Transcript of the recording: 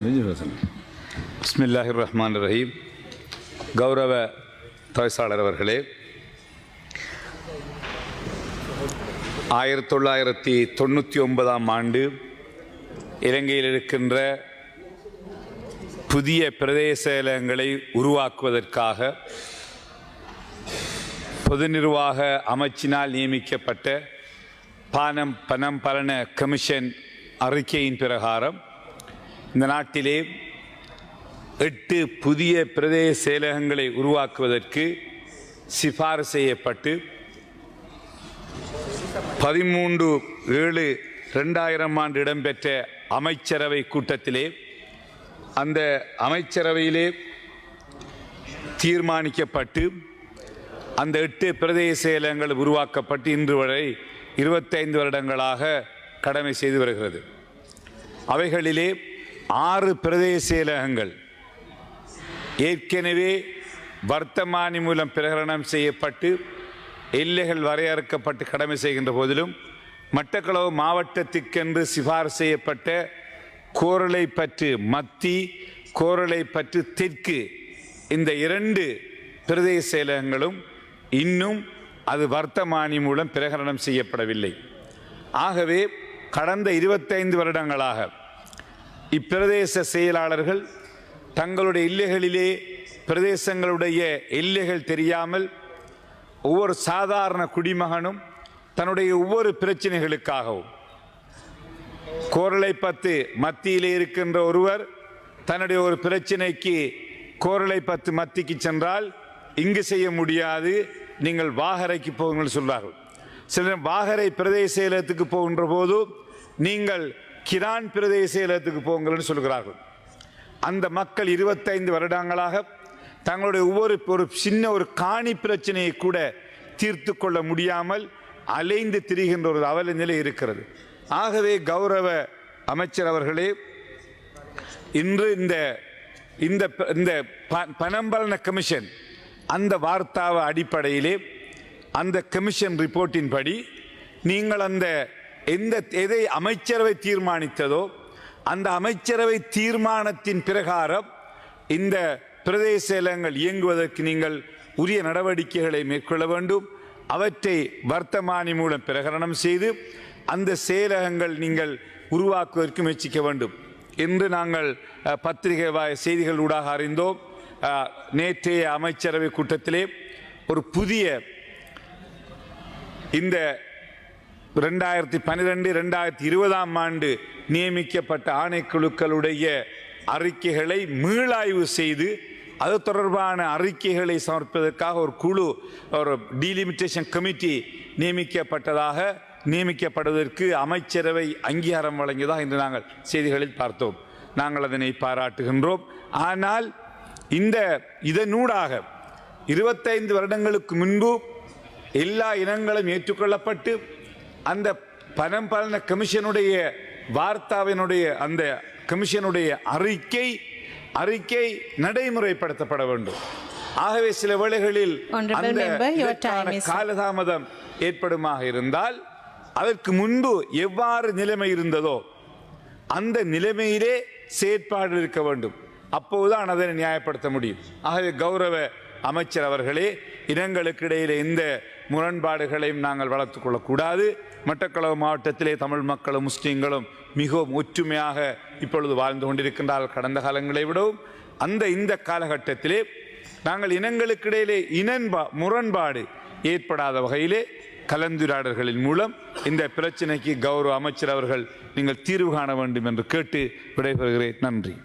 பிஸ்மில்லாஹிர் ரஹ்மானிர் ரஹீம். கௌரவ தவிசாளர் அவர்களே, 1999ஆம் ஆண்டு இலங்கையில் இருக்கின்ற புதிய பிரதேச செயலகங்களை உருவாக்குவதற்காக பொது நிர்வாக அமைச்சினால் நியமிக்கப்பட்ட பணம் பலன கமிஷன் அறிக்கையின் பிரகாரம் இந்த நாட்டிலே 8 புதிய பிரதேச செயலகங்களை உருவாக்குவதற்கு சிபாரிசு செய்யப்பட்டு 13/7/2000 ஆண்டு இடம்பெற்ற அமைச்சரவை கூட்டத்திலே அந்த அமைச்சரவையிலே தீர்மானிக்கப்பட்டு அந்த 8 பிரதேச செயலகங்கள் உருவாக்கப்பட்டு இன்று வரை 25 வருடங்களாக கடமை செய்து வருகிறது. அவைகளிலே 6 பிரதேச செயலகங்கள் ஏற்கனவே வர்த்தமானி மூலம் பிரகடனம் செய்யப்பட்டு எல்லைகள் வரையறுக்கப்பட்டு கடமை செய்கின்ற போதிலும் மட்டக்களப்பு மாவட்டத்திற்கென்று சிபாரிசு செய்யப்பட்ட கோரளைப்பற்று மத்தி, கோரளைப்பற்று தெற்கு இந்த 2 பிரதேச செயலகங்களும் இன்னும் அது வர்த்தமானி மூலம் பிரகடனம் செய்யப்படவில்லை. ஆகவே கடந்த 25 வருடங்களாக இப்பிரதேச செயலாளர்கள் தங்களுடைய எல்லைகளிலே பிரதேசங்களுடைய எல்லைகள் தெரியாமல் ஒவ்வொரு சாதாரண குடிமகனும் தன்னுடைய ஒவ்வொரு பிரச்சனைகளுக்காகவும் கோரளைப்பத்து மத்தியிலே இருக்கின்ற ஒருவர் தன்னுடைய ஒரு பிரச்சனைக்கு கோரளைப்பத்து மத்திக்கு சென்றால் இங்கு செய்ய முடியாது, நீங்கள் வாகரைக்கு போகுங்கள் சொல்வார்கள். சிலர் வாகரை பிரதேச செயலகத்துக்கு போகின்ற போது நீங்கள் கிரான் பிரதேச செயலகத்துக்கு போங்கள் சொல்கிறார்கள். அந்த மக்கள் 25 வருடங்களாக தங்களுடைய ஒரு சின்ன ஒரு காணி பிரச்சனையை கூட தீர்த்து கொள்ள முடியாமல் அலைந்து திரிகின்ற ஒரு அவல நிலை இருக்கிறது. ஆகவே கௌரவ அமைச்சர் அவர்களே, இன்று இந்த பணம்பலன கமிஷன் அந்த வார்த்தாவ அடிப்படையிலே அந்த கமிஷன் ரிப்போர்ட்டின் படி நீங்கள் எதை அமைச்சரவை தீர்மானித்ததோ அந்த அமைச்சரவை தீர்மானத்தின் பிரகாரம் இந்த பிரதேச செயலகங்கள் இயங்குவதற்கு நீங்கள் உரிய நடவடிக்கைகளை மேற்கொள்ள வேண்டும். அவற்றை வர்த்தமானி மூலம் பிரகடனம் செய்து அந்த செயலகங்கள் நீங்கள் உருவாக்குவதற்கு முயற்சிக்க வேண்டும் என்று நாங்கள் பத்திரிகை செய்திகள் ஊடாக அறிந்தோம். நேற்றைய அமைச்சரவை கூட்டத்திலே ஒரு புதிய இந்த 2012-2020ஆம் ஆண்டு நியமிக்கப்பட்ட ஆணைக்குழுக்களுடைய அறிக்கைகளை மீளாய்வு செய்து அது தொடர்பான அறிக்கைகளை சமர்ப்பதற்காக ஒரு குழு, ஒரு டீலிமிட்டேஷன் கமிட்டி நியமிக்கப்படுவதற்கு அமைச்சரவை அங்கீகாரம் வழங்கியதாக இன்று நாங்கள் செய்திகளில் பார்த்தோம். நாங்கள் அதனை பாராட்டுகின்றோம். ஆனால் இதனூடாக 25 வருடங்களுக்கு முன்பு எல்லா இனங்களும் ஏற்றுக்கொள்ளப்பட்டு அந்த பணம்பலன கமிஷனுடைய வார்த்தாவினுடைய அந்த கமிஷனுடைய அறிக்கை நடைமுறைப்படுத்தப்பட வேண்டும். ஆகவே சில வேளைகளில் காலதாமதம் ஏற்படுமாக இருந்தால் அதற்கு முன்பு எவ்வாறு நிலைமை இருந்ததோ அந்த நிலைமையிலே செயற்பாடு இருக்க வேண்டும். அப்போதுதான் அதனை நியாயப்படுத்த முடியும். ஆகவே கௌரவ அமைச்சர் அவர்களே, இனங்களுக்கு இடையிலே எந்த முரண்பாடுகளையும் நாங்கள் வளர்த்து கொள்ளக்கூடாது. மட்டக்களப்பு மாவட்டத்திலே தமிழ் மக்களும் முஸ்லீம்களும் மிகவும் ஒற்றுமையாக இப்பொழுது வாழ்ந்து கொண்டிருக்கின்றார்கள் கடந்த காலங்களை விடவும். இந்த காலகட்டத்திலே நாங்கள் இனங்களுக்கு இடையிலே முரண்பாடு ஏற்படாத வகையிலே கலந்துரையாடல்களின் மூலம் இந்த பிரச்சனைக்கு கௌரவ அமைச்சர் அவர்கள் நீங்கள் தீர்வு காண வேண்டும் என்று கேட்டு விடைபெறுகிறேன். நன்றி.